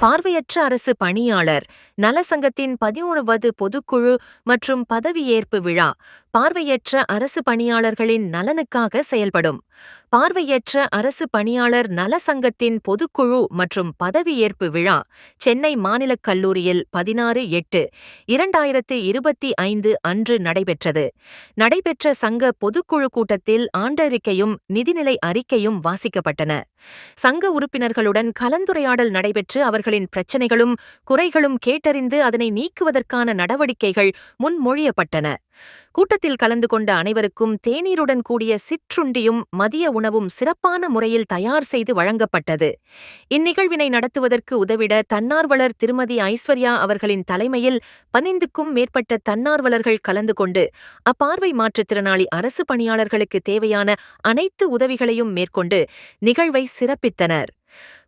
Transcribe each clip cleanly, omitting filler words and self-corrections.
பார்வையற்ற அரசு பணியாளர் நல சங்கத்தின் 11வது பொதுக்குழு மற்றும் பதவியேற்பு விழா பார்வையற்ற அரசு பணியாளர்களின் நலனுக்காக செயல்படும். பார்வையற்ற அரசு பணியாளர் நல சங்கத்தின் பொதுக்குழு மற்றும் பதவியேற்பு விழா சென்னை மாநிலக் கல்லூரியில் 16/8/2025 அன்று நடைபெற்றது. நடைபெற்ற சங்க பொதுக்குழு கூட்டத்தில் ஆண்டறிக்கையும் நிதிநிலை அறிக்கையும் வாசிக்கப்பட்டன. சங்க உறுப்பினர்களுடன் கலந்துரையாடல் நடைபெற்று அவர்களின் பிரச்சினைகளும் குறைகளும் கேட்டறிந்து அதனை நீக்குவதற்கான நடவடிக்கைகள் முன்மொழியப்பட்டன. கூட்டத்தில் கலந்து கொண்ட அனைவருக்கும் தேநீருடன் கூடிய சிற்றுண்டியும் மதிய உணவும் சிறப்பான முறையில் தயார் செய்து வழங்கப்பட்டது. இந்நிகழ்வினை நடத்துவதற்கு உதவிட தன்னார்வலர் திருமதி ஐஸ்வர்யா அவர்களின் தலைமையில் 15க்கும் மேற்பட்ட தன்னார்வலர்கள் கலந்து கொண்டு அப்பார்வை மாற்றுத்திறனாளி அரசு பணியாளர்களுக்கு தேவையான அனைத்து உதவிகளையும் மேற்கொண்டு நிகழ்வை சிறப்பித்தனர்.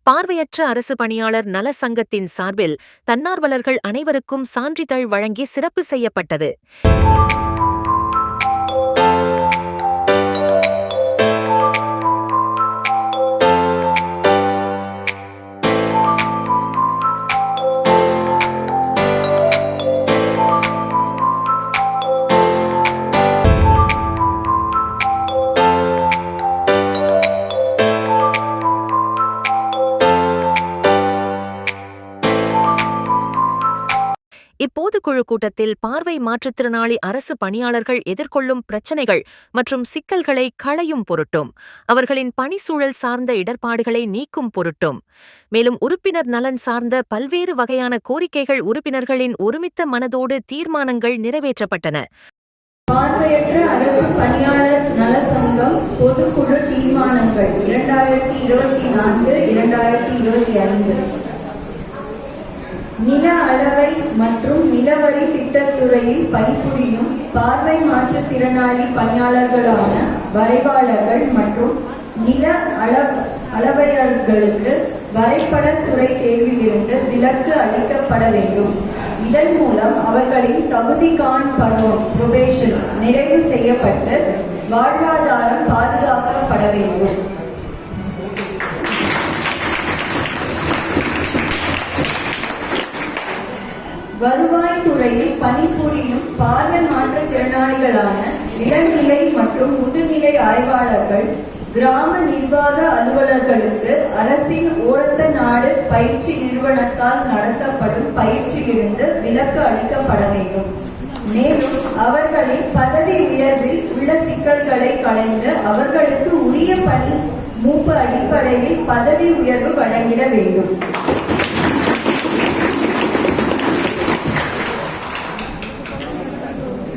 பார்வையற்ற அரசு பணியாளர் நல சங்கத்தின் சார்பில் தன்னார்வலர்கள் அனைவருக்கும் சான்றிதழ் வழங்கி சிறப்பு செய்யப்பட்டது. இப்பொதுக்குழு கூட்டத்தில் பார்வை மாற்றுத்திறனாளி அரசு பணியாளர்கள் எதிர்கொள்ளும் பிரச்சினைகள் மற்றும் சிக்கல்களை களையும் பொருட்டும் அவர்களின் பணிச்சூழல் சார்ந்த இடர்பாடுகளை நீக்கும் பொருட்டும் மேலும் உறுப்பினர் நலன் சார்ந்த பல்வேறு வகையான கோரிக்கைகள் உறுப்பினர்களின் ஒருமித்த மனதோடு தீர்மானங்கள் நிறைவேற்றப்பட்டன. பார்வையற்ற அரசு பணியாளர் நல சங்கம் பொதுக்குழு தீர்மானங்கள் 2024-2025 நில அளவை மற்றும் நிலவரி திட்டத்துறையில் பணிபுரியும் பார்வை மாற்றுத்திறனாளி பணியாளர்களான வரைவாளர்கள் மற்றும் நில அளவையர்களுக்கு வரைபடத்துறை தேர்விலிருந்து விலக்கு அளிக்கப்பட வேண்டும். இதன் மூலம் அவர்களின் தகுதிகாண் பருவம் புரொபேஷன் நிறைவு செய்யப்பட்டு வாழ்வாதாரம் பாதுகாக்கப்பட வேண்டும். வருவாய்த்துறையில் பணிபுரியும் பார்வை மாற்றுத்திறனாளிகளான இளநிலை மற்றும் முதுநிலை ஆய்வாளர்கள் கிராம நிர்வாக அலுவலர்களுக்கு அரசின் ஓரத்த நாடு பயிற்சி நிறுவனத்தால் நடத்தப்படும் பயிற்சியிலிருந்து விலக்கு அளிக்கப்பட வேண்டும். மேலும் அவர்களின் பதவி உயர்வில் உள்ள சிக்கல்களை களைந்து அவர்களுக்கு உரிய பணி மூப்பு அடிப்படையில் பதவி உயர்வு வழங்கிட வேண்டும்.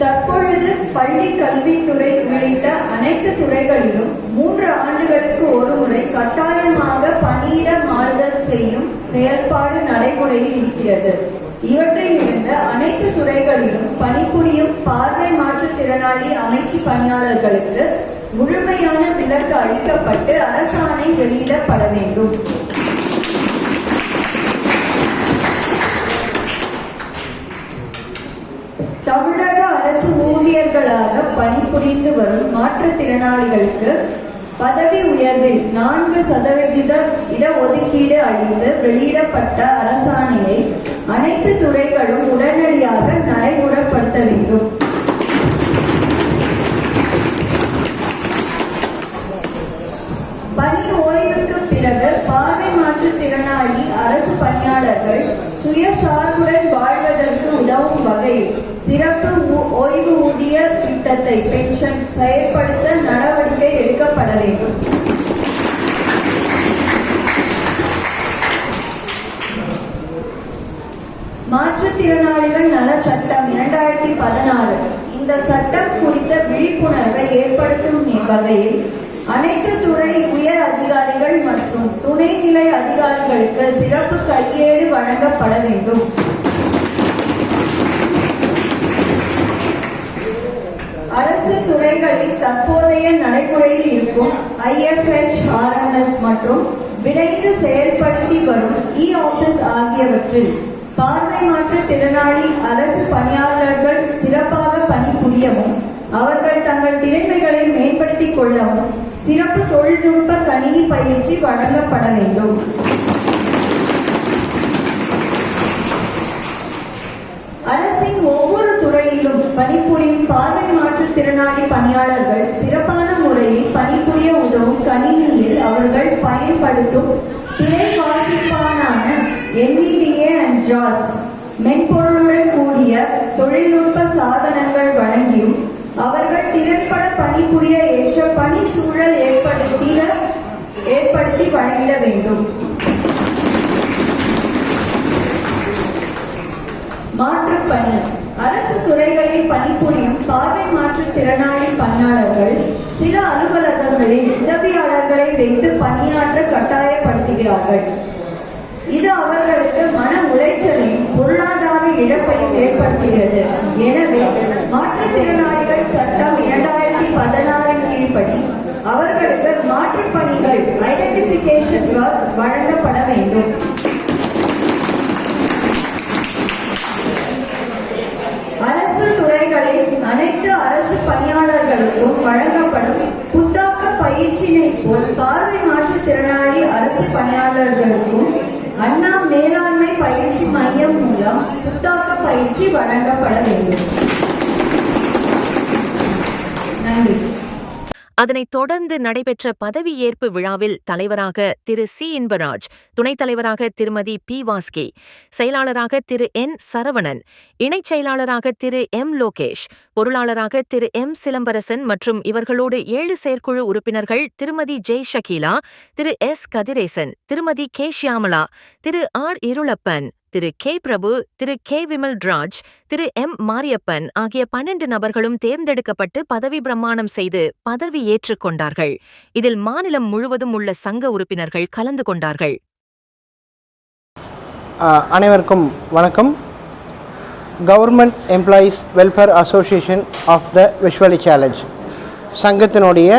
தற்பொழுது பள்ளி கல்வித்துறை உள்ளிட்ட அனைத்து துறைகளிலும் 3 ஆண்டுகளுக்கு ஒருமுறை கட்டாயமாக பணியிட மாறுதல் செய்யும் செயல்பாடு நடைமுறையில் இருக்கிறது. இவற்றிலிருந்து அனைத்து துறைகளிலும் பணிபுரியும் பார்வை மாற்றுத்திறனாளி அமைச்சு பணியாளர்களுக்கு முழுமையான விலக்கு அளிக்கப்பட்டு அரசாணை வெளியிடப்பட வேண்டும். தமிழக அரசு ஊழியர்களாக பணிபுரிந்து வரும் மாற்றுத்திறனாளிகளுக்கு பதவி உயர்வில் 4% இடஒதுக்கீடு அளித்து வெளியிடப்பட்ட அரசாணையை அனைத்து துறைகளும் உடனடியாக நடைமுறைப்படுத்த வேண்டும். பணி ஓய்வுக்கு பிறகு பார்வை மாற்றுத்திறனாளி அரசு பணியாளர்கள் சுயசார்புடன் வாழ்வதற்கு உதவும் வகையில் சிறப்பு ஓய்வு ஊதிய திட்டத்தை பென்ஷன் செயல்படுத்த நடவடிக்கை எடுக்கப்பட வேண்டும். மாற்றுத்திறனாளிகள் நல சட்டம் 2016 இந்த சட்டம் குறித்த விழிப்புணர்வை ஏற்படுத்தும் வகையில் அனைத்து துறை உயர் அதிகாரிகள் மற்றும் துணைநிலை அதிகாரிகளுக்கு சிறப்பு கையேடு வழங்கப்பட வேண்டும். அரசு துறைகளில் தற்போதைய நடைமுறையில் இருக்கும் IFH, RMS மற்றும் விரைந்து செயல்படுத்தி வரும் E-Office ஆகியவற்றில் பார்வை மாற்றுத்திறனாளி அரசு பணியாளர்கள் சிறப்பாக பணிபுரியவும் அவர்கள் தங்கள் திறமைகளை மேம்படுத்திக் கொள்ளவும் சிறப்பு தொழில்நுட்ப கணினி பயிற்சி வழங்கப்பட வேண்டும். பணிபுரியும் பார்வை மாற்றுத்திறனாளி பணியாளர்கள் சிறப்பான முறையில் பணிபுரிய உதவும் கணினியில் அவர்கள் பயன்படுத்தும் திரை வாசிப்பான NVDA and JAWS மென்பொருளுடன் கூடிய தொழில்நுட்ப சாதனங்கள் வழங்கியும் அவர்கள் திறன்பட பணிபுரிய ஏற்ற பணி சூழல் ஏற்படுத்தி வழங்கிட வேண்டும். மாற்றுப்பணி. அரசு துறைகளில் பணிபுரியும் பார்வை மாற்றுத்திறனாளி பணியாளர்கள் சில அலுவலகங்களில் உதவியாளர்களை வைத்து பணியாற்ற கட்டாயப்படுத்துகிறார்கள். இது அவர்களுக்கு மன உளைச்சலையும் பொருளாதார இழப்பையும் ஏற்படுத்துகிறது. எனவே மாற்றுத்திறனாளிகள் சட்டம் 2016 கீழ்படி அவர்களுக்கு மாற்றுப்பணிகள் ஐடென்டிபிகேஷன் ஒர்க் வழங்கப்பட வேண்டும். அரசு துறைகளில் அனைத்து அரசு பணியாளர்களுக்கும் வழங்கப்படும் புத்தாக்க பயிற்சியினை போல் பார்வை மாற்றுத்திறனாளி அரசு பணியாளர்களுக்கும் அண்ணா மேலாண்மை பயிற்சி மையம் மூலம் புத்தாக்க பயிற்சி வழங்கப்பட வேண்டும். நன்றி. அதனைத் தொடர்ந்து நடைபெற்ற பதவியேற்பு விழாவில் தலைவராக திரு சி. இன்பராஜ், துணைத் தலைவராக திருமதி பி. வாஸ்கி, செயலாளராக திரு N. சரவணன், இணைச் செயலாளராக திரு M. லோகேஷ், பொருளாளராக திரு M. சிலம்பரசன் மற்றும் இவர்களோடு 7 செயற்குழு உறுப்பினர்கள் திருமதி ஜெய் ஷகீலா, திரு S. கதிரேசன், திருமதி கே. ஷியாமளா, திரு R. இருளப்பன், திரு கே. பிரபு, திரு கே. விமல்ராஜ், திரு M. மாரியப்பன் ஆகிய 12 நபர்களும் தேர்ந்தெடுக்கப்பட்டு பதவி பிரமாணம் செய்து பதவி ஏற்றுக் கொண்டார்கள். இதில் மாநிலம் முழுவதும் உள்ள சங்க உறுப்பினர்கள் கலந்து கொண்டார்கள். அனைவருக்கும் வணக்கம். Government employees welfare association of the visually challenge சங்கத்தினுடைய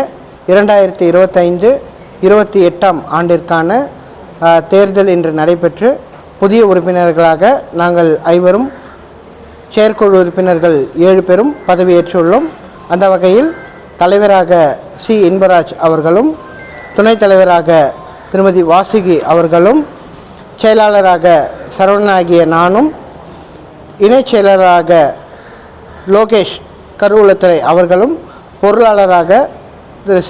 2025-28 ஆண்டிற்கான தேர்தல் இன்று நடைபெற்று புதிய உறுப்பினர்களாக நாங்கள் 5 செயற்குழு உறுப்பினர்கள் 7 பேரும் பதவியேற்றுள்ளோம். அந்த வகையில் தலைவராக சி. இன்பராஜ் அவர்களும், துணைத் தலைவராக திருமதி வாசுகி அவர்களும், செயலாளராக சரவணனாகிய நானும், இணைச் செயலராக லோகேஷ் கருவூலத்துறை அவர்களும், பொருளாளராக திரு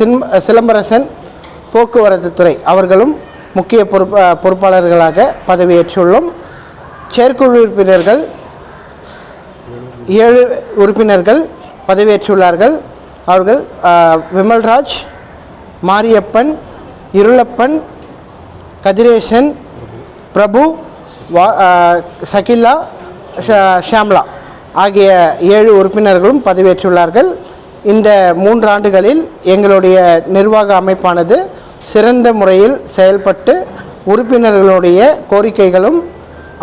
சிலம்பரசன் போக்குவரத்து துறை அவர்களும் முக்கிய பொறுப்பாளர்களாக பதவியேற்றுள்ளோம். செயற்குழு உறுப்பினர்கள் 7 உறுப்பினர்கள் பதவியேற்றுள்ளார்கள். அவர்கள் விமல்ராஜ், மாரியப்பன், இருளப்பன், கதிரேசன், பிரபு, ஷகிலா, ஷியாமளா ஆகிய 7 உறுப்பினர்களும் பதவியேற்றுள்ளார்கள். இந்த 3 ஆண்டுகளில் எங்களுடைய நிர்வாக அமைப்பானது சிறந்த முறையில் செயல்பட்டு உறுப்பினர்களுடைய கோரிக்கைகளும்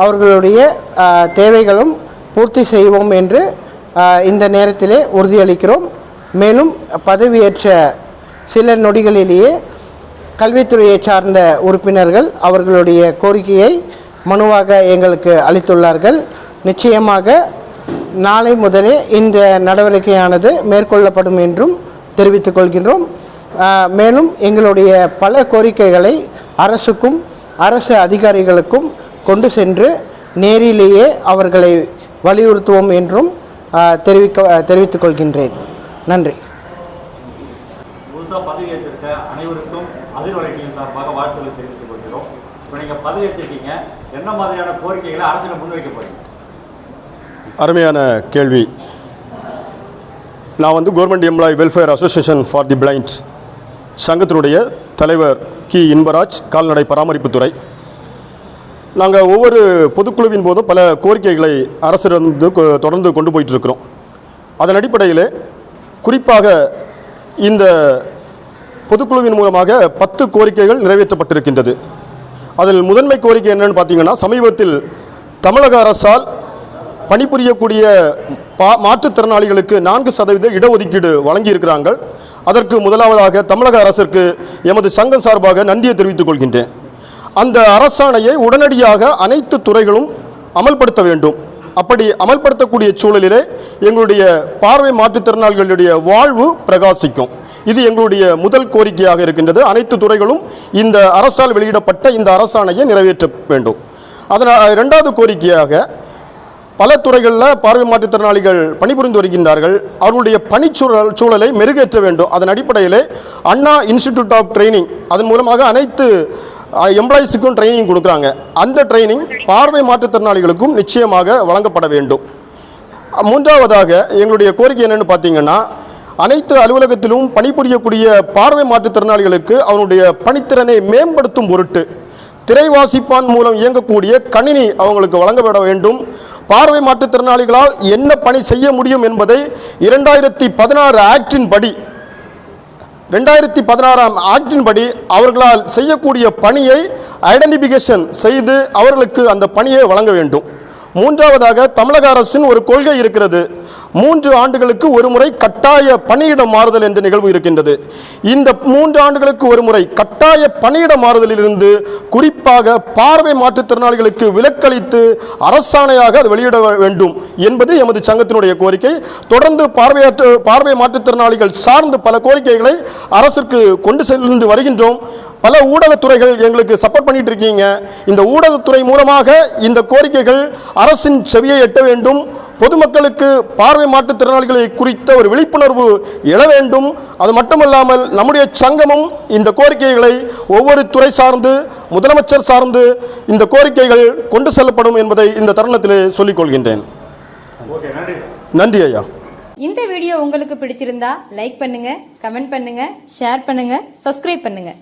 அவர்களுடைய தேவைகளும் பூர்த்தி செய்வோம் என்று இந்த நேரத்திலே உறுதியளிக்கிறோம். மேலும் பதவியேற்ற சில நொடிகளிலேயே கல்வித்துறையை சார்ந்த உறுப்பினர்கள் அவர்களுடைய கோரிக்கையை மனுவாக எங்களுக்கு அளித்துள்ளார்கள். நிச்சயமாக நாளை முதலே இந்த நடவடிக்கையானது மேற்கொள்ளப்படும் என்றும் தெரிவித்துக் கொள்கின்றோம். மேலும் எங்களுடைய பல கோரிக்கைகளை அரசுக்கும் அரசு அதிகாரிகளுக்கும் கொண்டு சென்று நேரிலேயே அவர்களை வலியுறுத்துவோம் என்றும் தெரிவித்துக் கொள்கின்றேன். நன்றி. புதுசாக பதவியேற்றிருக்க அனைவருக்கும் அதிர்வலை டீம் சார்பாக வாழ்த்துக்களை தெரிவித்துக் கொள்கிறோம். இப்போ நீங்கள் பதவியேற்றிருக்கீங்க, என்ன மாதிரியான கோரிக்கைகளை அரசிடம் முன்வைக்க போறீங்க? அருமையான கேள்வி. நான் government employee welfare association for the blinds சங்கத்தினுடைய தலைவர் கி. இன்பராஜ், கால்நடை பராமரிப்புத்துறை. நாங்கள் ஒவ்வொரு பொதுக்குழுவின் போதும் பல கோரிக்கைகளை அரசிடம் தொடர்ந்து கொண்டு போயிட்டுருக்கிறோம். அதன் அடிப்படையில் குறிப்பாக இந்த பொதுக்குழுவின் மூலமாக 10 கோரிக்கைகள் நிறைவேற்றப்பட்டிருக்கின்றது. அதில் முதன்மை கோரிக்கை என்னென்னு பார்த்தீங்கன்னா, சமீபத்தில் தமிழக அரசால் பணிபுரியக்கூடிய மாற்றுத்திறனாளிகளுக்கு 4% இடஒதுக்கீடு வழங்கியிருக்கிறாங்க. அதற்கு முதலாவதாக தமிழக அரசிற்கு எமது சங்கம் சார்பாக நன்றியை தெரிவித்துக் கொள்கின்றேன். அந்த அரசாணையை உடனடியாக அனைத்து துறைகளும் அமல்படுத்த வேண்டும். அப்படி அமல்படுத்தக்கூடிய சூழலிலே எங்களுடைய பார்வை மாற்றுத்திறனாளிகளுடைய வாழ்வு பிரகாசிக்கும். இது எங்களுடைய முதல் கோரிக்கையாக இருக்கின்றது. அனைத்து துறைகளும் இந்த அரசால் வெளியிடப்பட்ட இந்த அரசாணையை நிறைவேற்ற வேண்டும். அதனால் 2வது கோரிக்கையாக பல துறைகளில் பார்வை மாற்றுத்திறனாளிகள் பணிபுரிந்து வருகின்றார்கள். அவர்களுடைய சூழலை மெருகேற்ற வேண்டும். அதன் அடிப்படையிலே அண்ணா இன்ஸ்டிடியூட் ஆஃப் ட்ரைனிங் அதன் மூலமாக அனைத்து எம்ப்ளாயிஸுக்கும் ட்ரைனிங் கொடுக்குறாங்க. அந்த ட்ரைனிங் பார்வை மாற்றுத்திறனாளிகளுக்கும் நிச்சயமாக வழங்கப்பட வேண்டும். மூன்றாவதாக எங்களுடைய கோரிக்கை என்னென்னு பார்த்தீங்கன்னா, அனைத்து அலுவலகத்திலும் பணிபுரியக்கூடிய பார்வை மாற்றுத்திறனாளிகளுக்கு அவனுடைய பணித்திறனை மேம்படுத்தும் பொருட்டு திரைவாசிப்பான் மூலம் இயங்கக்கூடிய கணினி அவங்களுக்கு வழங்கப்பட வேண்டும். பார்வை மாற்றுத்திறனாளிகளால் என்ன பணி செய்ய முடியும் என்பதை 2016 ஆக்டின் படி 2016 ஆக்டின் படி அவர்களால் செய்யக்கூடிய பணியை ஐடென்டிஃபிகேஷன் செய்து அவர்களுக்கு அந்த பணியை வழங்க வேண்டும். மூன்றாவதாக தமிழக அரசின் ஒரு கொள்கை இருக்கிறது. 3 ஆண்டுகளுக்கு ஒரு முறை கட்டாய பணியிட மாறுதல் என்ற நிகழ்வு இருக்கின்றது. இந்த 3 ஆண்டுகளுக்கு ஒரு முறை கட்டாய பணியிட மாறுதலிலிருந்து குறிப்பாக பார்வை மாற்றுத்திறனாளிகளுக்கு விலக்களித்து அரசாணையாக அது வெளியிட வேண்டும் என்பது எமது சங்கத்தினுடைய கோரிக்கை. தொடர்ந்து பார்வை மாற்றுத்திறனாளிகள் சார்ந்த பல கோரிக்கைகளை அரசுக்கு கொண்டு சென்று வருகின்றோம். பல ஊடகத்துறைகள் எங்களுக்கு சப்போர்ட் பண்ணிட்டு இருக்கீங்க. இந்த ஊடகத்துறை மூலமாக இந்த கோரிக்கைகள் அரசின் செவியை எட்ட வேண்டும். பொதுமக்களுக்கு பார்வை மாற்றுத்திறனாளிகளை குறித்த ஒரு விழிப்புணர்வு எழ வேண்டும். அது மட்டுமல்லாமல் நம்முடைய சங்கமும் இந்த கோரிக்கைகளை ஒவ்வொரு துறை சார்ந்து முதலமைச்சர் சார்ந்து இந்த கோரிக்கைகள் கொண்டு செல்லப்படும் என்பதை இந்த தருணத்திலே சொல்லிக் கொள்கின்றேன். நன்றி ஐயா. இந்த வீடியோ உங்களுக்கு பிடிச்சிருந்தா லைக் பண்ணுங்க, கமெண்ட் பண்ணுங்க, ஷேர் பண்ணுங்க, சப்ஸ்கிரைப் பண்ணுங்க.